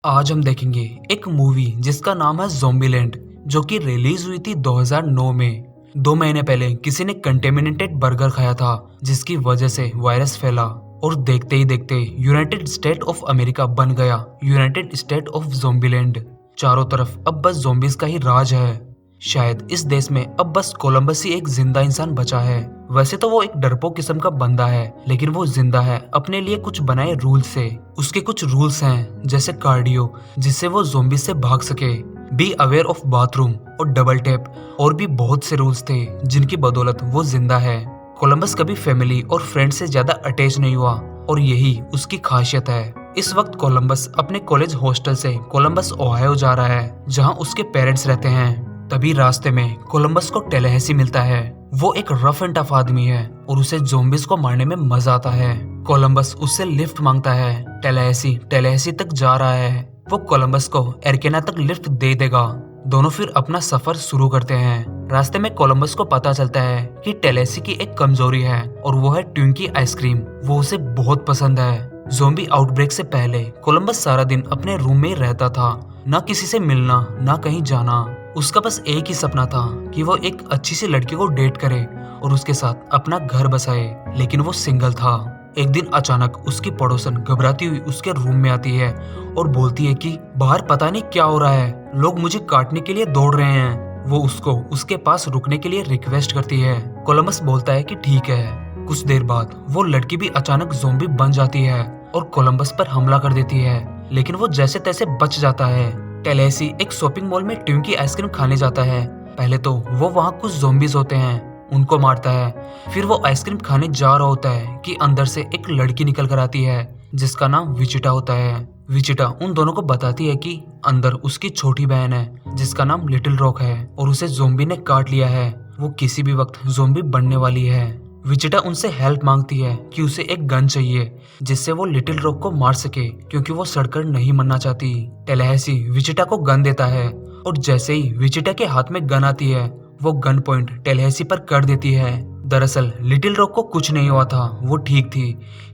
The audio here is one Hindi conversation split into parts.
आज हम देखेंगे एक मूवी जिसका नाम है ज़ॉम्बीलैंड, जो कि रिलीज हुई थी 2009 में। 2 महीने पहले किसी ने कंटेमिनेटेड बर्गर खाया था, जिसकी वजह से वायरस फैला और देखते ही देखते यूनाइटेड स्टेट ऑफ अमेरिका बन गया यूनाइटेड स्टेट ऑफ ज़ॉम्बीलैंड। चारों तरफ अब बस ज़ॉम्बीज का ही राज है। शायद इस देश में अब बस कोलंबस ही एक जिंदा इंसान बचा है। वैसे तो वो एक डरपोक किस्म का बंदा है, लेकिन वो जिंदा है अपने लिए कुछ बनाए रूल से। उसके कुछ रूल्स हैं, जैसे कार्डियो, जिससे वो ज़ॉम्बी से भाग सके, बी अवेयर ऑफ बाथरूम और डबल टैप, और भी बहुत से रूल्स थे जिनकी बदौलत वो जिंदा है। कोलंबस कभी फैमिली और फ्रेंड से ज्यादा अटैच नहीं हुआ, और यही उसकी खासियत है। इस वक्त कोलंबस अपने कॉलेज हॉस्टल से कोलंबस ओहायो जा रहा है, जहां उसके पेरेंट्स रहते हैं। तभी रास्ते में कोलंबस को टैलाहेसी मिलता है। वो एक रफ एंड टफ आदमी है और उसे ज़ॉम्बीज को मारने में मजा आता है। कोलंबस उससे लिफ्ट मांगता है। टैलाहेसी तक जा रहा है। वो कोलंबस को एरकेना तक लिफ्ट दे देगा। दोनों फिर अपना सफर शुरू करते हैं। रास्ते में कोलंबस को पता चलता है कि टैलाहेसी की एक कमजोरी है, और वो है ट्विंकी आइसक्रीम। वो उसे बहुत पसंद है। ज़ॉम्बी आउटब्रेक से पहले कोलंबस सारा दिन अपने रूम में ही रहता था, ना किसी से मिलना, ना कहीं जाना। उसका बस एक ही सपना था कि वो एक अच्छी सी लड़की को डेट करे और उसके साथ अपना घर बसाए, लेकिन वो सिंगल था। एक दिन अचानक उसकी पड़ोसन घबराती हुई उसके रूम में आती है और बोलती है कि बाहर पता नहीं क्या हो रहा है, लोग मुझे काटने के लिए दौड़ रहे हैं। वो उसको उसके पास रुकने के लिए रिक्वेस्ट करती है। कोलंबस बोलता है कि ठीक है। कुछ देर बाद वो लड़की भी अचानक ज़ॉम्बी बन जाती है और कोलंबस पर हमला कर देती है, लेकिन वो जैसे तैसे बच जाता है। टैलाहेसी एक शॉपिंग मॉल में ट्विंकी आइसक्रीम खाने जाता है। पहले तो वो वहाँ कुछ ज़ॉम्बीज होते हैं, उनको मारता है। फिर वो आइसक्रीम खाने जा रहा होता है कि अंदर से एक लड़की निकल कर आती है, जिसका नाम विचिटा होता है। विचिटा उन दोनों को बताती है कि अंदर उसकी छोटी बहन है, जिसका नाम लिटिल रॉक है, और उसे ज़ॉम्बी ने काट लिया है। वो किसी भी वक्त ज़ॉम्बी बनने वाली है। विचिटा उनसे हेल्प मांगती है कि उसे एक गन चाहिए, जिससे वो लिटिल रॉक को मार सके, क्योंकि वो सड़कर नहीं मरना चाहती। टैलाहेसी विचिटा को गन देता है, और जैसे ही विचिटा के हाथ में गन आती है, वो गन पॉइंट टैलाहेसी पर कर देती है। दरअसल लिटिल रॉक को कुछ नहीं हुआ था, वो ठीक थी।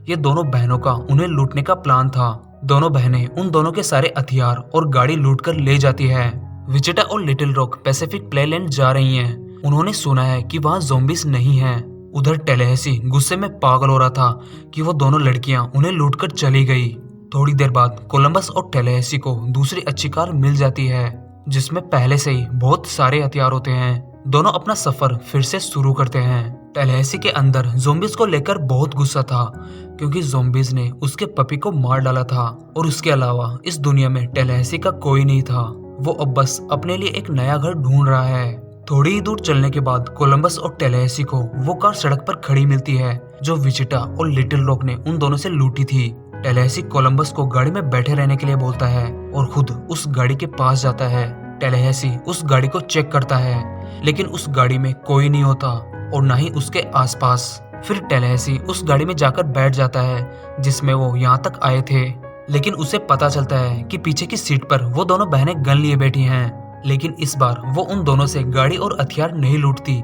ये दोनों बहनों का उन्हें लूटने का प्लान था। दोनों बहनें उन दोनों के सारे हथियार और गाड़ी लूट कर ले जाती है। विचिटा और लिटिल रॉक पैसिफिक प्लेलैंड जा रही हैं। उन्होंने सुना है कि वहाँ ज़ॉम्बीज नहीं हैं। उधर टैलाहेसी गुस्से में पागल हो रहा था कि वो दोनों लड़कियां उन्हें लूटकर चली गई। थोड़ी देर बाद कोलंबस और टैलाहेसी को दूसरी अच्छी कार मिल जाती है, जिसमें पहले से ही बहुत सारे हथियार होते हैं। दोनों अपना सफर फिर से शुरू करते हैं। टैलाहेसी के अंदर ज़ॉम्बीज को लेकर बहुत गुस्सा था, क्योंकि ज़ॉम्बीज ने उसके पपी को मार डाला था, और उसके अलावा इस दुनिया में टैलाहेसी का कोई नहीं था। वो अब बस अपने लिए एक नया घर ढूंढ रहा है। थोड़ी ही दूर चलने के बाद कोलंबस और टैलाहेसी को वो कार सड़क पर खड़ी मिलती है, जो विचिटा और लिटिल रॉक ने उन दोनों से लूटी थी। टैलाहेसी कोलंबस को गाड़ी में बैठे रहने के लिए बोलता है और खुद उस गाड़ी के पास जाता है। टैलाहेसी उस गाड़ी को चेक करता है, लेकिन उस गाड़ी में कोई नहीं होता, और न ही उसके आसपास। फिर टैलाहेसी उस गाड़ी में जाकर बैठ जाता है जिसमें वो यहाँ तक आए थे, लेकिन उसे पता चलता है कि पीछे की सीट पर वो दोनों बहनें गन लिए बैठी हैं। लेकिन इस बार वो उन दोनों से गाड़ी और हथियार नहीं लूटती,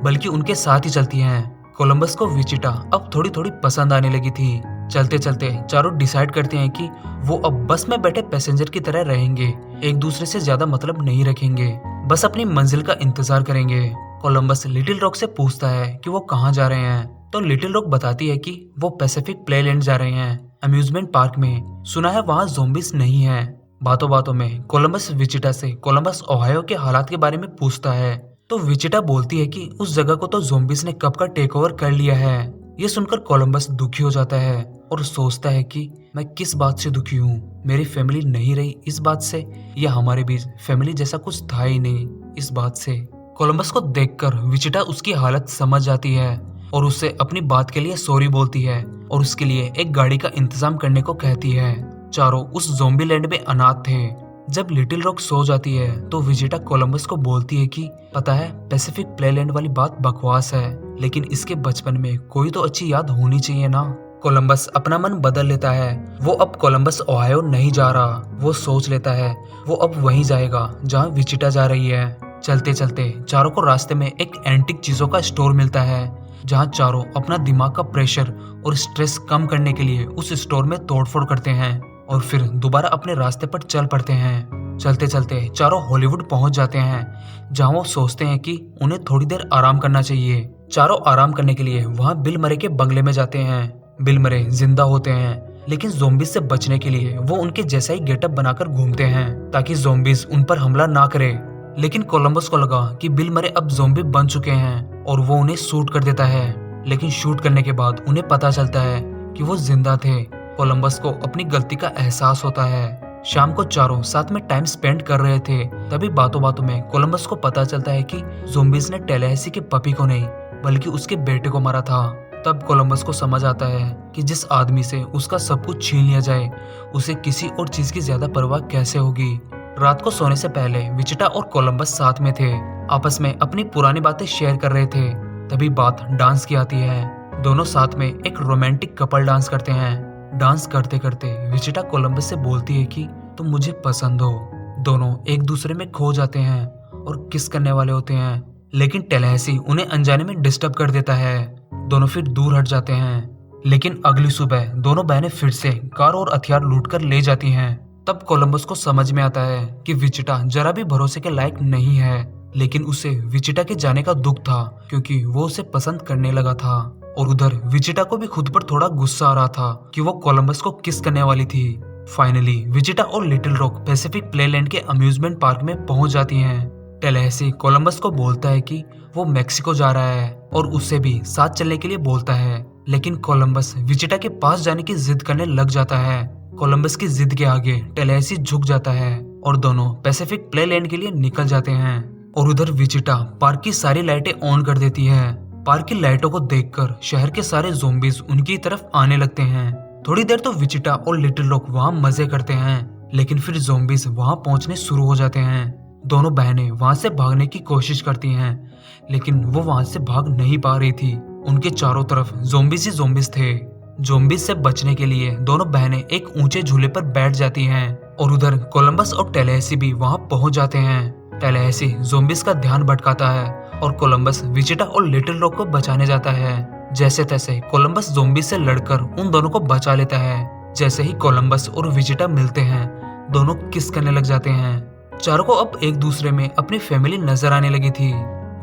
बल्कि उनके साथ ही चलती हैं। कोलंबस को विचिटा अब थोड़ी थोड़ी पसंद आने लगी थी। चलते चलते चारों डिसाइड करते हैं कि वो अब बस में बैठे पैसेंजर की तरह रहेंगे, एक दूसरे से ज्यादा मतलब नहीं रखेंगे, बस अपनी मंजिल का इंतजार करेंगे। कोलंबस लिटिल रॉक से पूछता है कि वो कहाँ जा रहे हैं, तो लिटिल रॉक बताती है कि वो पैसिफिक प्लेलैंड जा रहे हैं, अम्यूजमेंट पार्क में। सुना है वहाँ ज़ॉम्बीज नहीं है। बातों बातों में कोलंबस विचिटा से कोलंबस ओहायो के हालात के बारे में पूछता है, तो विचिटा बोलती है कि उस जगह को तो ज़ॉम्बीज ने कब का टेक ओवर कर लिया है। ये सुनकर कोलंबस दुखी हो जाता है और सोचता है कि मैं किस बात से दुखी हूँ, मेरी फैमिली नहीं रही इस बात से, या हमारे बीच फैमिली जैसा कुछ था ही नहीं इस बात से। कोलंबस को देखकर विचिटा उसकी हालत समझ जाती है और उससे अपनी बात के लिए सॉरी बोलती है, और उसके लिए एक गाड़ी का इंतजाम करने को कहती है। चारों उस ज़ॉम्बीलैंड में अनाथ थे। जब लिटिल रॉक सो जाती है, तो विचिटा कोलंबस को बोलती है कि पता है, पैसिफिक प्लेलैंड वाली बात बकवास है, लेकिन इसके बचपन में कोई तो अच्छी याद होनी चाहिए ना। कोलंबस अपना मन बदल लेता है। वो अब कोलंबस ओहायो नहीं जा रहा। वो सोच लेता है वो अब वहीं जाएगा जहाँ विचिटा जा रही है। चलते चलते चारों को रास्ते में एक एंटीक चीजों का स्टोर मिलता है, जहाँ चारों अपना दिमाग का प्रेशर और स्ट्रेस कम करने के लिए उस स्टोर में तोड़फोड़ करते हैं। और फिर दोबारा अपने रास्ते पर चल पड़ते हैं। चलते चलते चारों हॉलीवुड पहुंच जाते हैं, जहां वो सोचते हैं कि उन्हें थोड़ी देर आराम करना चाहिए। चारों आराम करने के लिए वहां बिल मरे के बंगले में जाते हैं। बिल मरे जिंदा होते हैं, लेकिन ज़ोंबीज से बचने के लिए वो उनके जैसा ही गेटअप बनाकर घूमते हैं ताकि ज़ोंबीज उन पर हमला ना करे। लेकिन कोलंबस को लगा कि बिल मरे अब ज़ोंबी बन चुके हैं और वो उन्हें शूट कर देता है। लेकिन शूट करने के बाद उन्हें पता चलता है कि वो जिंदा थे। कोलंबस को अपनी गलती का एहसास होता है। शाम को चारों साथ में टाइम स्पेंड कर रहे थे, तभी बातों बातों में कोलंबस को पता चलता है कि ज़ोंबीज ने टैलाहेसी के पपी को नहीं बल्कि उसके बेटे को मारा था। तब कोलंबस को समझ आता है कि जिस आदमी से उसका सब कुछ छीन लिया जाए, उसे किसी और चीज की ज्यादा परवाह कैसे होगी। रात को सोने से पहले विचिटा और कोलंबस साथ में थे, आपस में अपनी पुरानी बातें शेयर कर रहे थे। तभी बात डांस की आती है। दोनों साथ में एक रोमांटिक कपल डांस करते हैं। डांस करते करते विचिटा कोलंबस से बोलती है कि तुम मुझे पसंद हो। दोनों एक दूसरे में खो जाते हैं और किस करने वाले होते हैं, लेकिन टैलाहेसी उन्हें अनजाने में डिस्टर्ब कर देता है। दोनों फिर दूर हट जाते हैं। लेकिन अगली सुबह दोनों बहनें फिर से कार और हथियार लूटकर ले जाती हैं। तब कोलंबस को समझ में आता है कि विचिटा जरा भी भरोसे के लायक नहीं है, लेकिन उसे विचिटा के जाने का दुख था क्योंकि वो उसे पसंद करने लगा था। और उधर विचिटा को भी खुद पर थोड़ा गुस्सा आ रहा था कि वो कोलंबस को किस करने वाली थी। फाइनली विचिटा और लिटिल रॉक पैसिफिक प्लेलैंड के अम्यूजमेंट पार्क में पहुंच जाती हैं। टैलाहेसी कोलंबस को बोलता है कि वो मेक्सिको जा रहा है और उसे भी साथ चलने के लिए बोलता है, लेकिन कोलंबस विचिटा के पास जाने की जिद करने लग जाता है। कोलंबस की जिद के आगे टैलाहेसी झुक जाता है और दोनों पैसिफिक प्लेलैंड के लिए निकल जाते हैं। और उधर विचिटा पार्क की सारी लाइटें ऑन कर देती है। पार्क की लाइटों को देखकर शहर के सारे ज़ोंबीज उनकी तरफ आने लगते हैं। थोड़ी देर तो विचिटा और लिटिल रॉक वहाँ मजे करते हैं, लेकिन फिर ज़ोंबीज वहाँ पहुँचने शुरू हो जाते हैं। दोनों बहनें वहां से भागने की कोशिश करती हैं, लेकिन वो वहां से भाग नहीं पा रही थी। उनके चारों तरफ ज़ोंबीज ही ज़ोंबीज थे। ज़ोंबीज से बचने के लिए दोनों बहनें एक ऊंचे झूले पर बैठ जाती हैं और उधर कोलंबस और टैलाहेसी भी वहां पहुंच जाते हैं। टैलाहेसी ज़ोंबीज का ध्यान भटकाता है और कोलंबस विचिटा और लिटिल रॉक को बचाने जाता है। जैसे तैसे कोलंबस ज़ोंबीज से लड़कर उन दोनों को बचा लेता है। जैसे ही कोलंबस और विचिटा मिलते हैं, दोनों किस करने लग जाते हैं। चारों को अब एक दूसरे में अपनी फैमिली नजर आने लगी थी।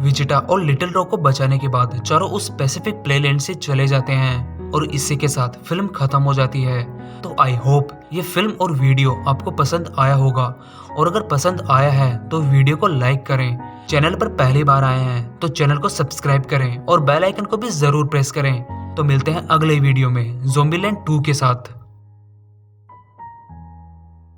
विचिटा और लिटिल रॉक को बचाने के बाद चारों उस पैसिफिक प्लेलैंड से चले जाते हैं और इसी के साथ फिल्म खत्म हो जाती है। तो आई होप ये फिल्म और वीडियो आपको पसंद आया होगा, और अगर पसंद आया है तो वीडियो को लाइक करें। चैनल पर पहली बार आए हैं तो चैनल को सब्सक्राइब करें और बेल आइकन को भी जरूर प्रेस करें। तो मिलते हैं अगले वीडियो में ज़ोंबीलैंड 2 के साथ।